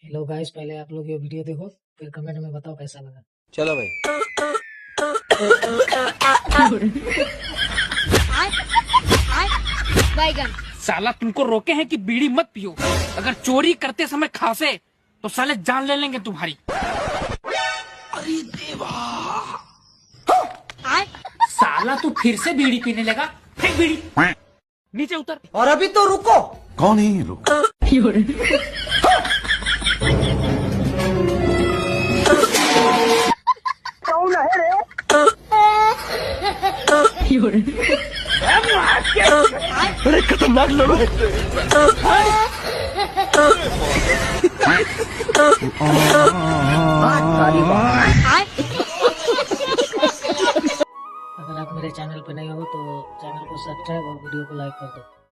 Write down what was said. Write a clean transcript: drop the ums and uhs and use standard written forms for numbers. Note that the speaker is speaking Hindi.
हेलो गाइस, पहले आप लोग ये वीडियो देखो, फिर कमेंट में बताओ कैसा लगा। चलो भाई। साला तुमको रोके हैं कि बीड़ी मत पियो, अगर चोरी करते समय खांसे तो साले जान ले लेंगे तुम्हारी। अरे देवा, साला तू फिर से बीड़ी पीने लगा। फेंक बीड़ी, नीचे उतर। और अभी तो रुको। कौन है ये लोग? अरे खतरनाक लोग हैं। अगर आप मेरे चैनल पे नए हो तो चैनल को सब्सक्राइब और वीडियो को लाइक कर दो।